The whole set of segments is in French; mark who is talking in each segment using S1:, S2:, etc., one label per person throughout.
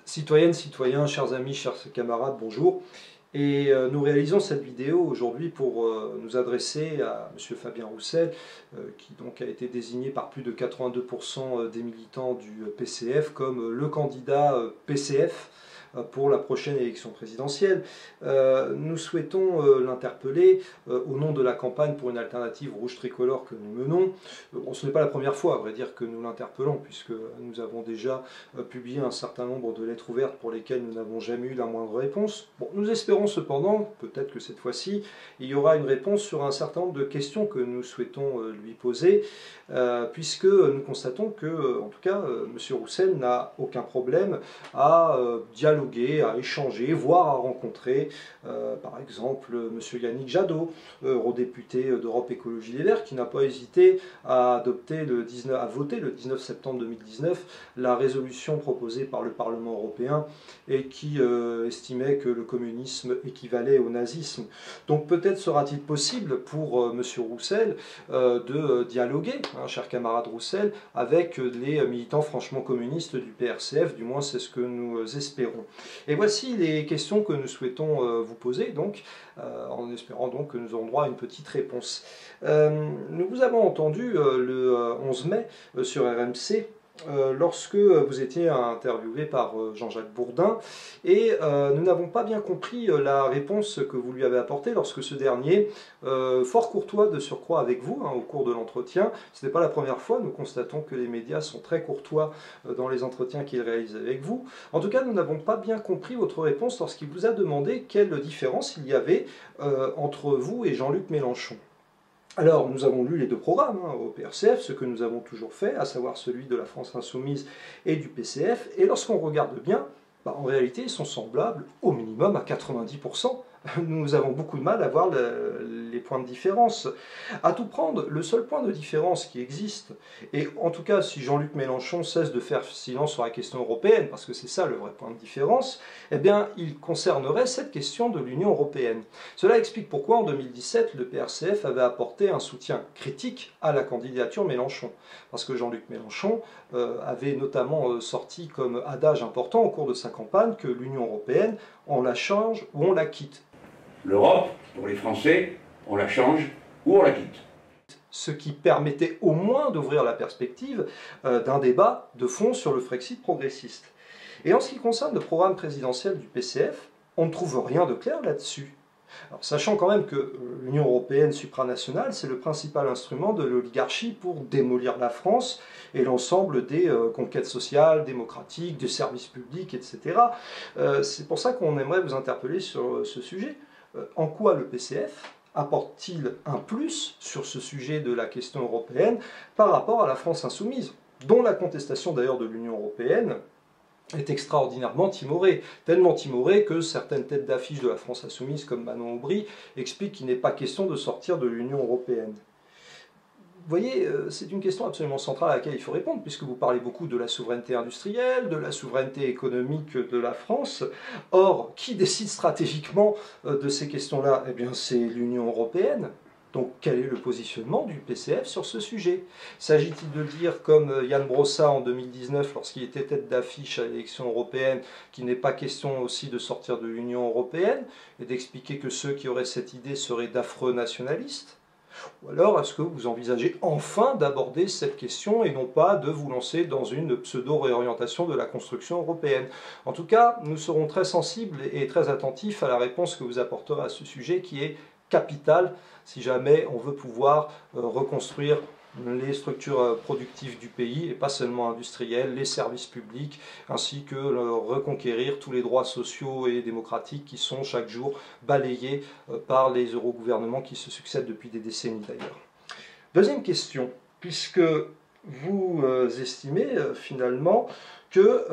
S1: Citoyennes, citoyens, chers amis, chers camarades, bonjour. Nous réalisons cette vidéo aujourd'hui pour nous adresser à M. Fabien Roussel, qui donc a été désigné par plus de 82% des militants du PCF comme le candidat PCF pour la prochaine élection présidentielle. Nous souhaitons l'interpeller au nom de la campagne pour une alternative rouge tricolore que nous menons. Ce n'est pas la première fois, à vrai dire, que nous l'interpellons, puisque nous avons déjà publié un certain nombre de lettres ouvertes pour lesquelles nous n'avons jamais eu la moindre réponse. Bon, nous espérons cependant, peut-être que cette fois-ci, il y aura une réponse sur un certain nombre de questions que nous souhaitons lui poser, puisque nous constatons que, en tout cas, M. Roussel n'a aucun problème à dialoguer, à échanger, voire à rencontrer, par exemple, M. Yannick Jadot, eurodéputé d'Europe Écologie Les Verts, qui n'a pas hésité à voter le 19 septembre 2019 la résolution proposée par le Parlement européen et qui estimait que le communisme équivalait au nazisme. Donc peut-être sera-t-il possible pour M. Roussel de dialoguer, hein, cher camarade Roussel, avec les militants franchement communistes du PRCF, du moins c'est ce que nous espérons. Et voici les questions que nous souhaitons vous poser, donc, en espérant donc que nous aurons droit à une petite réponse. Nous vous avons entendu le 11 mai sur RMC, lorsque vous étiez interviewé par Jean-Jacques Bourdin, et nous n'avons pas bien compris la réponse que vous lui avez apportée lorsque ce dernier, fort courtois de surcroît avec vous, hein, au cours de l'entretien, ce n'est pas la première fois, nous constatons que les médias sont très courtois dans les entretiens qu'ils réalisent avec vous. En tout cas, nous n'avons pas bien compris votre réponse lorsqu'il vous a demandé quelle différence il y avait entre vous et Jean-Luc Mélenchon. Alors, nous avons lu les deux programmes au PRCF, ce que nous avons toujours fait, à savoir celui de la France Insoumise et du PCF, et lorsqu'on regarde bien, en réalité, ils sont semblables au minimum à 90%. Nous avons beaucoup de mal à voir les points de différence. À tout prendre, le seul point de différence qui existe, et en tout cas si Jean-Luc Mélenchon cesse de faire silence sur la question européenne, parce que c'est ça le vrai point de différence, eh bien il concernerait cette question de l'Union européenne. Cela explique pourquoi en 2017 le PRCF avait apporté un soutien critique à la candidature Mélenchon. Parce que Jean-Luc Mélenchon avait notamment sorti comme adage important au cours de sa campagne que l'Union européenne, on la change ou on la quitte.
S2: L'Europe, pour les Français, on la change ou on la quitte.
S1: Ce qui permettait au moins d'ouvrir la perspective d'un débat de fond sur le Frexit progressiste. Et en ce qui concerne le programme présidentiel du PCF, on ne trouve rien de clair là-dessus. Sachant quand même que l'Union européenne supranationale, c'est le principal instrument de l'oligarchie pour démolir la France et l'ensemble des conquêtes sociales, démocratiques, des services publics, etc. C'est pour ça qu'on aimerait vous interpeller sur ce sujet. En quoi le PCF apporte-t-il un plus sur ce sujet de la question européenne par rapport à la France insoumise, dont la contestation d'ailleurs de l'Union européenne est extraordinairement timorée, tellement timorée que certaines têtes d'affiche de la France insoumise comme Manon Aubry expliquent qu'il n'est pas question de sortir de l'Union européenne. Vous voyez, c'est une question absolument centrale à laquelle il faut répondre, puisque vous parlez beaucoup de la souveraineté industrielle, de la souveraineté économique de la France. Or, qui décide stratégiquement de ces questions-là? Eh bien, c'est l'Union européenne. Donc, quel est le positionnement du PCF sur ce sujet? S'agit-il de dire, comme Yann Brossa en 2019, lorsqu'il était tête d'affiche à l'élection européenne, qu'il n'est pas question aussi de sortir de l'Union européenne, et d'expliquer que ceux qui auraient cette idée seraient d'affreux nationalistes? Ou alors, est-ce que vous envisagez enfin d'aborder cette question et non pas de vous lancer dans une pseudo-réorientation de la construction européenne? En tout cas, nous serons très sensibles et très attentifs à la réponse que vous apporterez à ce sujet qui est capital si jamais on veut pouvoir reconstruire les structures productives du pays, et pas seulement industrielles, les services publics, ainsi que reconquérir tous les droits sociaux et démocratiques qui sont chaque jour balayés par les eurogouvernements qui se succèdent depuis des décennies d'ailleurs. Deuxième question, puisque vous estimez finalement que,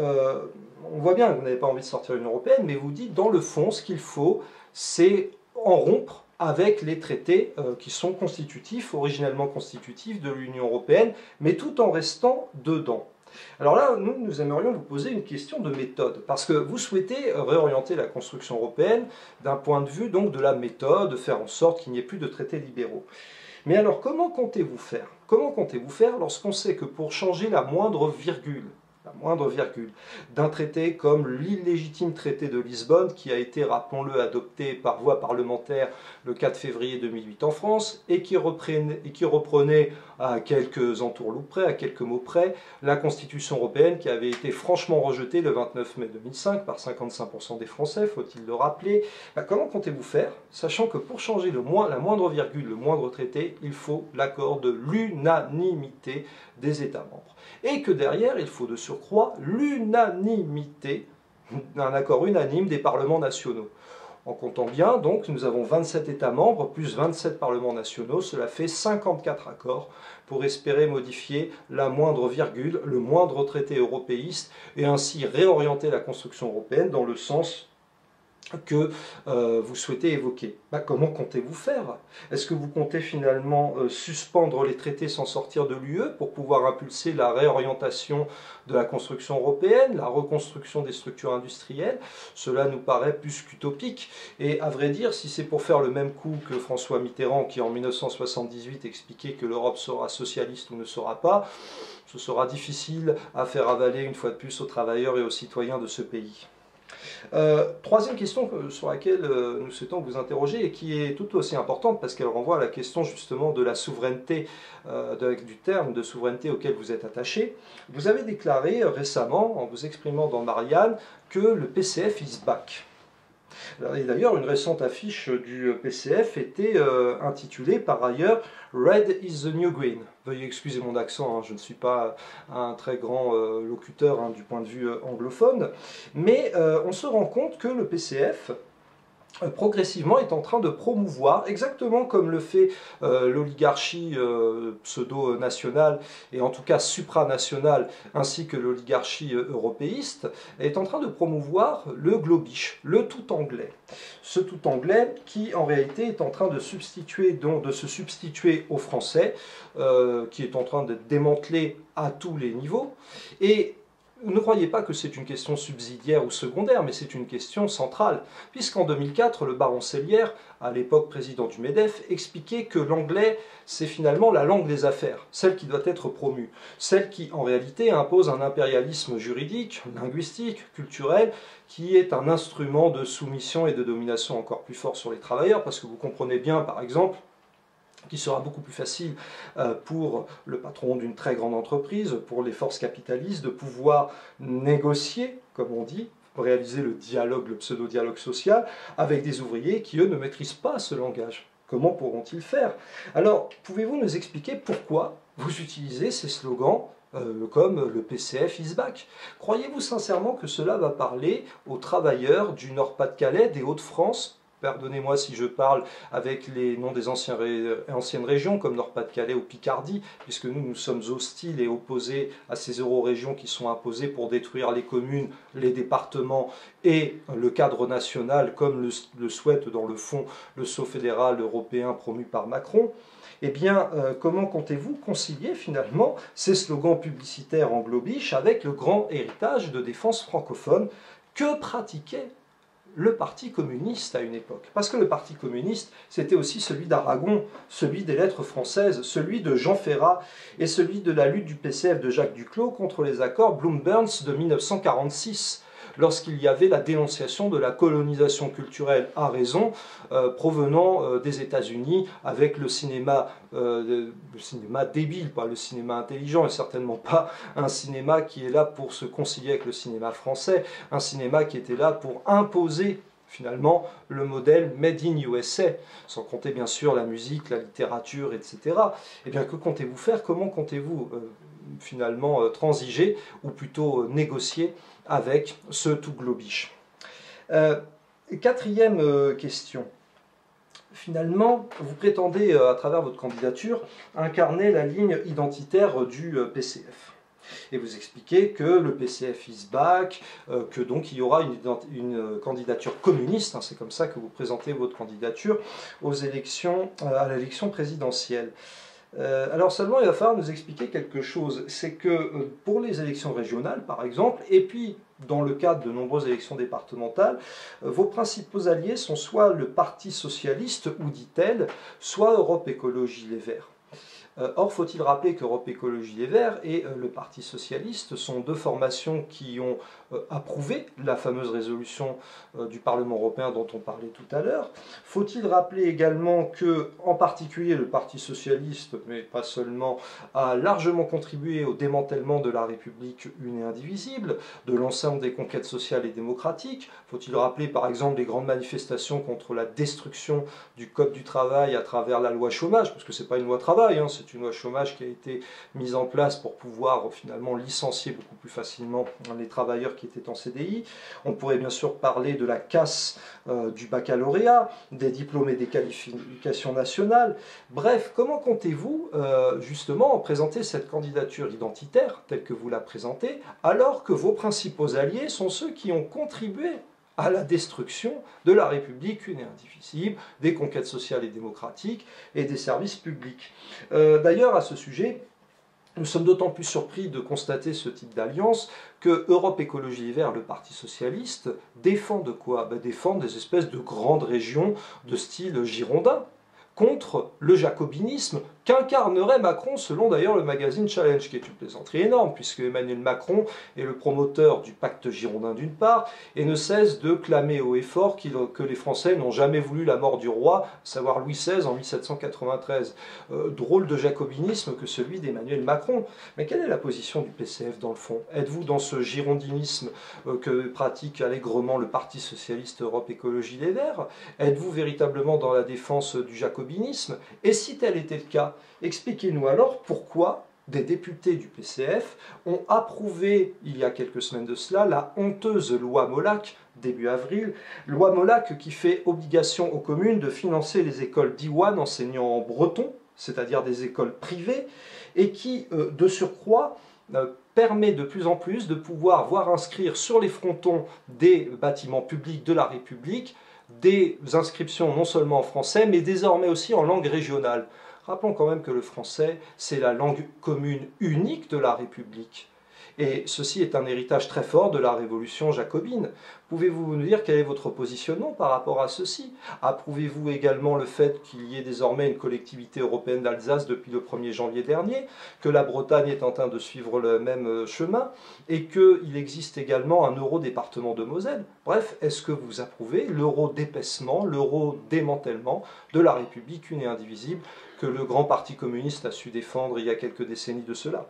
S1: on voit bien que vous n'avez pas envie de sortir de l'Union européenne, mais vous dites dans le fond ce qu'il faut, c'est en rompre avec les traités qui sont constitutifs, originellement constitutifs de l'Union européenne, mais tout en restant dedans. Alors là, nous aimerions vous poser une question de méthode, parce que vous souhaitez réorienter la construction européenne d'un point de vue donc de la méthode, faire en sorte qu'il n'y ait plus de traités libéraux. Mais alors, comment comptez-vous faire? Comment comptez-vous faire lorsqu'on sait que pour changer la moindre virgule moindre virgule, d'un traité comme l'illégitime traité de Lisbonne, qui a été, rappelons-le, adopté par voie parlementaire le 4 février 2008 en France, et qui reprenait à quelques entourloups près, à quelques mots près, la Constitution européenne qui avait été franchement rejetée le 29 mai 2005 par 55% des Français, faut-il le rappeler. Comment comptez-vous faire, sachant que pour changer la moindre virgule, le moindre traité, il faut l'accord de l'unanimité des États membres. Et que derrière, il faut de surcroît l'unanimité, un accord unanime des parlements nationaux. En comptant bien, donc, nous avons 27 États membres, plus 27 parlements nationaux, cela fait 54 accords pour espérer modifier la moindre virgule, le moindre traité européiste, et ainsi réorienter la construction européenne dans le sens que vous souhaitez évoquer. Comment comptez-vous faire? Est-ce que vous comptez finalement suspendre les traités sans sortir de l'UE pour pouvoir impulser la réorientation de la construction européenne, la reconstruction des structures industrielles? Cela nous paraît plus qu'utopique. Et à vrai dire, si c'est pour faire le même coup que François Mitterrand qui en 1978 expliquait que l'Europe sera socialiste ou ne sera pas, ce sera difficile à faire avaler une fois de plus aux travailleurs et aux citoyens de ce pays. Troisième question sur laquelle nous souhaitons vous interroger et qui est tout aussi importante parce qu'elle renvoie à la question justement de la souveraineté, du terme de souveraineté auquel vous êtes attaché. Vous avez déclaré récemment, en vous exprimant dans Marianne, que le PCF is back. Et d'ailleurs, une récente affiche du PCF était intitulée par ailleurs « Red is the new green ». Veuillez excuser mon accent, hein, je ne suis pas un très grand locuteur hein, du point de vue anglophone, mais on se rend compte que le PCF progressivement est en train de promouvoir, exactement comme le fait l'oligarchie pseudo-nationale, et en tout cas supranationale, ainsi que l'oligarchie européiste, est en train de promouvoir le globish, le tout anglais. Ce tout anglais qui en réalité est en train de se substituer au français, qui est en train d'être démantelé à tous les niveaux, et ne croyez pas que c'est une question subsidiaire ou secondaire, mais c'est une question centrale, puisqu'en 2004, le baron Sellière, à l'époque président du MEDEF, expliquait que l'anglais, c'est finalement la langue des affaires, celle qui doit être promue, celle qui, en réalité, impose un impérialisme juridique, linguistique, culturel, qui est un instrument de soumission et de domination encore plus fort sur les travailleurs, parce que vous comprenez bien, par exemple, qu'il sera beaucoup plus facile pour le patron d'une très grande entreprise, pour les forces capitalistes, de pouvoir négocier, comme on dit, réaliser le dialogue, le pseudo-dialogue social, avec des ouvriers qui, eux, ne maîtrisent pas ce langage. Comment pourront-ils faire? Alors, pouvez-vous nous expliquer pourquoi vous utilisez ces slogans comme le PCF is back? Croyez-vous sincèrement que cela va parler aux travailleurs du Nord-Pas-de-Calais, des Hauts-de-France? Pardonnez-moi si je parle avec les noms des anciennes régions comme Nord-Pas-de-Calais ou Picardie, puisque nous sommes hostiles et opposés à ces euro-régions qui sont imposées pour détruire les communes, les départements et le cadre national, comme le souhaite dans le fond le sceau fédéral européen promu par Macron. Eh bien, comment comptez-vous concilier finalement ces slogans publicitaires en globish avec le grand héritage de défense francophone que pratiquait le Parti communiste à une époque? Parce que le Parti communiste, c'était aussi celui d'Aragon, celui des lettres françaises, celui de Jean Ferrat et celui de la lutte du PCF de Jacques Duclos contre les accords Bloom-Burns de 1946, lorsqu'il y avait la dénonciation de la colonisation culturelle à raison provenant des États-Unis avec le cinéma débile, pas le cinéma intelligent et certainement pas un cinéma qui est là pour se concilier avec le cinéma français, un cinéma qui était là pour imposer finalement le modèle Made in USA, sans compter bien sûr la musique, la littérature, etc. Eh bien, que comptez-vous faire? Comment comptez-vous finalement transiger, ou plutôt négocier avec ce tout globish? Quatrième question. Finalement, vous prétendez, à travers votre candidature, incarner la ligne identitaire du PCF. Et vous expliquez que le PCF is back, que donc il y aura une candidature communiste, hein, c'est comme ça que vous présentez votre candidature à l'élection présidentielle. Alors seulement, il va falloir nous expliquer quelque chose. C'est que pour les élections régionales, par exemple, et puis dans le cadre de nombreuses élections départementales, vos principaux alliés sont soit le Parti socialiste, ou dit-elle, soit Europe Écologie Les Verts. Or, faut-il rappeler qu'Europe Écologie Les Verts et le Parti Socialiste sont deux formations qui ont approuvé la fameuse résolution du Parlement européen dont on parlait tout à l'heure. Faut-il rappeler également que, en particulier, le Parti Socialiste, mais pas seulement, a largement contribué au démantèlement de la République une et indivisible, de l'ensemble des conquêtes sociales et démocratiques. Faut-il rappeler par exemple les grandes manifestations contre la destruction du Code du travail à travers la loi chômage, parce que ce n'est pas une loi travail, hein, c'est une loi chômage qui a été mise en place pour pouvoir finalement licencier beaucoup plus facilement les travailleurs qui étaient en CDI. On pourrait bien sûr parler de la casse du baccalauréat, des diplômes et des qualifications nationales. Bref, comment comptez-vous justement présenter cette candidature identitaire telle que vous la présentez, alors que vos principaux alliés sont ceux qui ont contribué à la destruction de la République une et indivisible, des conquêtes sociales et démocratiques et des services publics. D'ailleurs, à ce sujet, nous sommes d'autant plus surpris de constater ce type d'alliance que Europe Écologie Les Verts, le Parti Socialiste, défendent quoi? Défendent des espèces de grandes régions de style girondin contre le jacobinisme qu'incarnerait Macron, selon d'ailleurs le magazine Challenge, qui est une plaisanterie énorme, puisque Emmanuel Macron est le promoteur du pacte girondin d'une part, et ne cesse de clamer haut et fort que les Français n'ont jamais voulu la mort du roi, à savoir Louis XVI en 1793. Drôle de jacobinisme que celui d'Emmanuel Macron. Mais quelle est la position du PCF dans le fond? Êtes-vous dans ce girondinisme que pratique allègrement le Parti Socialiste Europe Écologie Les Verts? Êtes-vous véritablement dans la défense du jacobinisme? Et si tel était le cas, expliquez-nous alors pourquoi des députés du PCF ont approuvé, il y a quelques semaines de cela, la honteuse loi Molac, début avril, loi Molac qui fait obligation aux communes de financer les écoles d'Iwan enseignant en breton, c'est-à-dire des écoles privées, et qui, de surcroît, permet de plus en plus de pouvoir voir inscrire sur les frontons des bâtiments publics de la République des inscriptions non seulement en français, mais désormais aussi en langue régionale. Rappelons quand même que le français, c'est la langue commune unique de la République. Et ceci est un héritage très fort de la révolution jacobine. Pouvez-vous nous dire quel est votre positionnement par rapport à ceci? Approuvez-vous également le fait qu'il y ait désormais une collectivité européenne d'Alsace depuis le 1er janvier dernier, que la Bretagne est en train de suivre le même chemin, et qu'il existe également un euro-département de Moselle? Bref, est-ce que vous approuvez l'euro-dépaissement, l'euro-démantèlement de la République une et indivisible que le grand parti communiste a su défendre il y a quelques décennies de cela?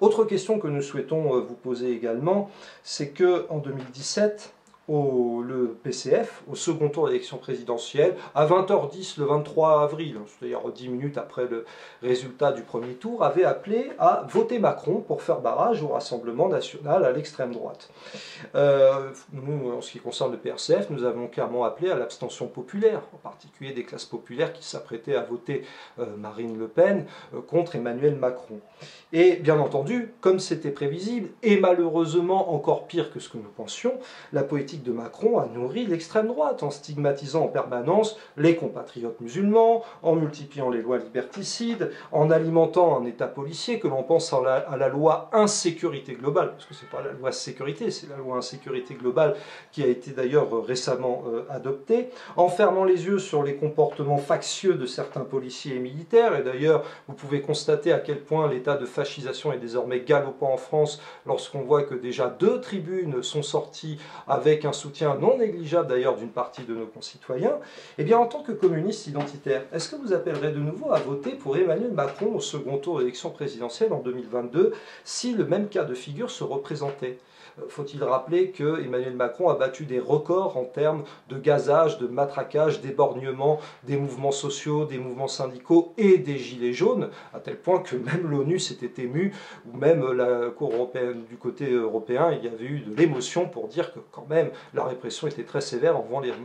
S1: Autre question que nous souhaitons vous poser également, c'est qu'en 2017, le PCF, au second tour de l'élection présidentielle, à 20h10 le 23 avril, c'est-à-dire 10 minutes après le résultat du premier tour, avait appelé à voter Macron pour faire barrage au Rassemblement national à l'extrême droite. Nous, en ce qui concerne le PRCF, nous avons clairement appelé à l'abstention populaire, en particulier des classes populaires qui s'apprêtaient à voter Marine Le Pen contre Emmanuel Macron. Et bien entendu, comme c'était prévisible, et malheureusement encore pire que ce que nous pensions, la politique de Macron a nourri l'extrême droite en stigmatisant en permanence les compatriotes musulmans, en multipliant les lois liberticides, en alimentant un État policier que l'on pense à la loi insécurité globale, parce que ce n'est pas la loi sécurité, c'est la loi insécurité globale qui a été d'ailleurs récemment adoptée, en fermant les yeux sur les comportements factieux de certains policiers et militaires, et d'ailleurs vous pouvez constater à quel point l'état de fascisation est désormais galopant en France lorsqu'on voit que déjà 2 tribunes sont sorties avec un soutien non négligeable d'ailleurs d'une partie de nos concitoyens. Eh bien en tant que communiste identitaire, est-ce que vous appellerez de nouveau à voter pour Emmanuel Macron au second tour de l'élection présidentielle en 2022 si le même cas de figure se représentait? Faut-il rappeler que Emmanuel Macron a battu des records en termes de gazage, de matraquage, d'éborgnement des mouvements sociaux, des mouvements syndicaux et des gilets jaunes, à tel point que même l'ONU s'était émue, ou même la Cour européenne du côté européen, il y avait eu de l'émotion pour dire que quand même la répression était très sévère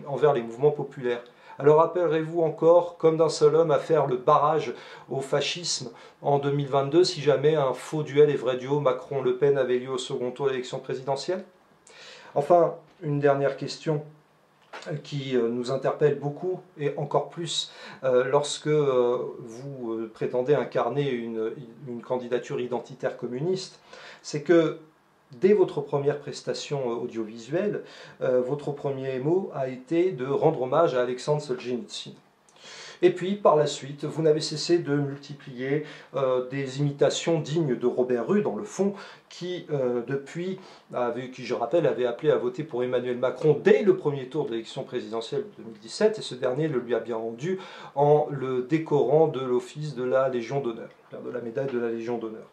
S1: envers les mouvements populaires. Alors appellerez-vous encore, comme d'un seul homme, à faire le barrage au fascisme en 2022 si jamais un faux duel et vrai duo Macron-Le Pen avait lieu au second tour de l'élection présidentielle? Enfin, une dernière question qui nous interpelle beaucoup, et encore plus lorsque vous prétendez incarner une candidature identitaire communiste, c'est que dès votre première prestation audiovisuelle, votre premier mot a été de rendre hommage à Alexandre Solzhenitsyn. Et puis, par la suite, vous n'avez cessé de multiplier des imitations dignes de Robert Rue, dans le fond, qui, qui, je rappelle, avait appelé à voter pour Emmanuel Macron dès le premier tour de l'élection présidentielle de 2017, et ce dernier le lui a bien rendu en le décorant de l'office de la Légion d'honneur, de la médaille de la Légion d'honneur.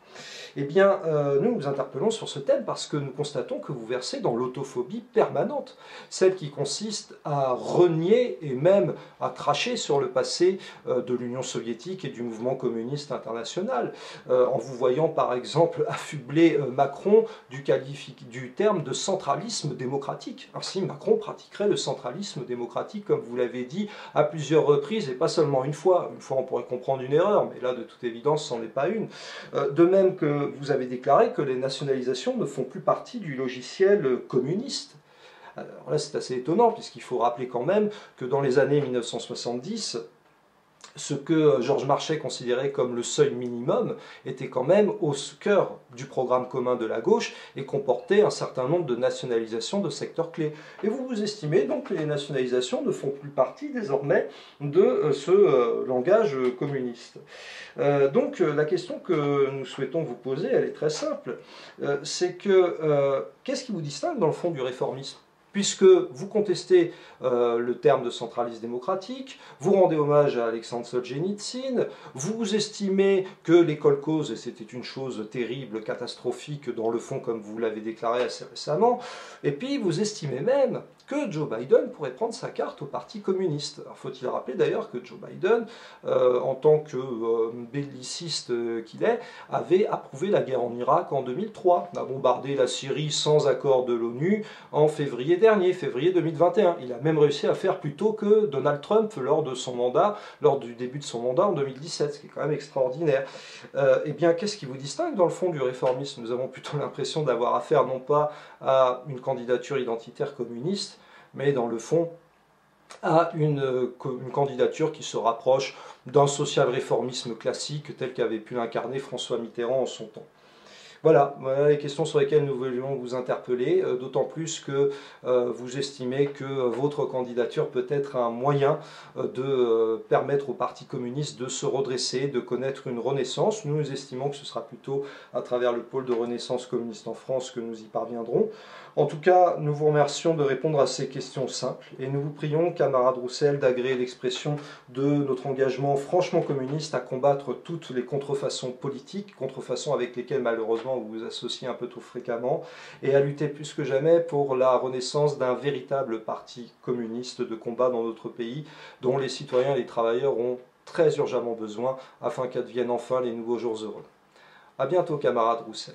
S1: Eh bien, nous nous interpellons sur ce thème parce que nous constatons que vous versez dans l'autophobie permanente, celle qui consiste à renier et même à cracher sur le passé de l'Union soviétique et du mouvement communiste international, en vous voyant par exemple affubler Macron du terme de centralisme démocratique. Ainsi, Macron pratiquerait le centralisme démocratique, comme vous l'avez dit, à plusieurs reprises, et pas seulement une fois. Une fois, on pourrait comprendre une erreur, mais là, de toute évidence, c'en est pas une. De même que vous avez déclaré que les nationalisations ne font plus partie du logiciel communiste. Alors là, c'est assez étonnant, puisqu'il faut rappeler quand même que dans les années 1970, ce que Georges Marchais considérait comme le seuil minimum était quand même au cœur du programme commun de la gauche et comportait un certain nombre de nationalisations de secteurs clés. Et vous estimez donc que les nationalisations ne font plus partie désormais de ce langage communiste. Donc la question que nous souhaitons vous poser, elle est très simple. C'est que qu'est-ce qui vous distingue dans le fond du réformisme ? Puisque vous contestez le terme de centralisme démocratique, vous rendez hommage à Alexandre Solzhenitsyn, vous estimez que les kolkhozes, et c'était une chose terrible, catastrophique dans le fond, comme vous l'avez déclaré assez récemment, et puis vous estimez même que Joe Biden pourrait prendre sa carte au Parti communiste. Alors faut-il rappeler d'ailleurs que Joe Biden, en tant que belliciste qu'il est, avait approuvé la guerre en Irak en 2003, a bombardé la Syrie sans accord de l'ONU en février dernier, février 2021. Il a même réussi à faire plus tôt que Donald Trump lors de son mandat, lors du début de son mandat en 2017, ce qui est quand même extraordinaire. Eh bien, qu'est-ce qui vous distingue dans le fond du réformisme? Nous avons plutôt l'impression d'avoir affaire non pas à une candidature identitaire communiste, mais dans le fond à une candidature qui se rapproche d'un social-réformisme classique tel qu'avait pu l'incarner François Mitterrand en son temps. Voilà les questions sur lesquelles nous voulions vous interpeller, d'autant plus que vous estimez que votre candidature peut être un moyen de permettre au Parti communiste de se redresser, de connaître une renaissance. Nous estimons que ce sera plutôt à travers le pôle de renaissance communiste en France que nous y parviendrons. En tout cas, nous vous remercions de répondre à ces questions simples et nous vous prions, camarade Roussel, d'agréer l'expression de notre engagement franchement communiste à combattre toutes les contrefaçons politiques, contrefaçons avec lesquelles malheureusement vous vous associez un peu trop fréquemment, et à lutter plus que jamais pour la renaissance d'un véritable parti communiste de combat dans notre pays, dont les citoyens et les travailleurs ont très urgemment besoin afin qu'adviennent enfin les nouveaux jours heureux. À bientôt, camarade Roussel.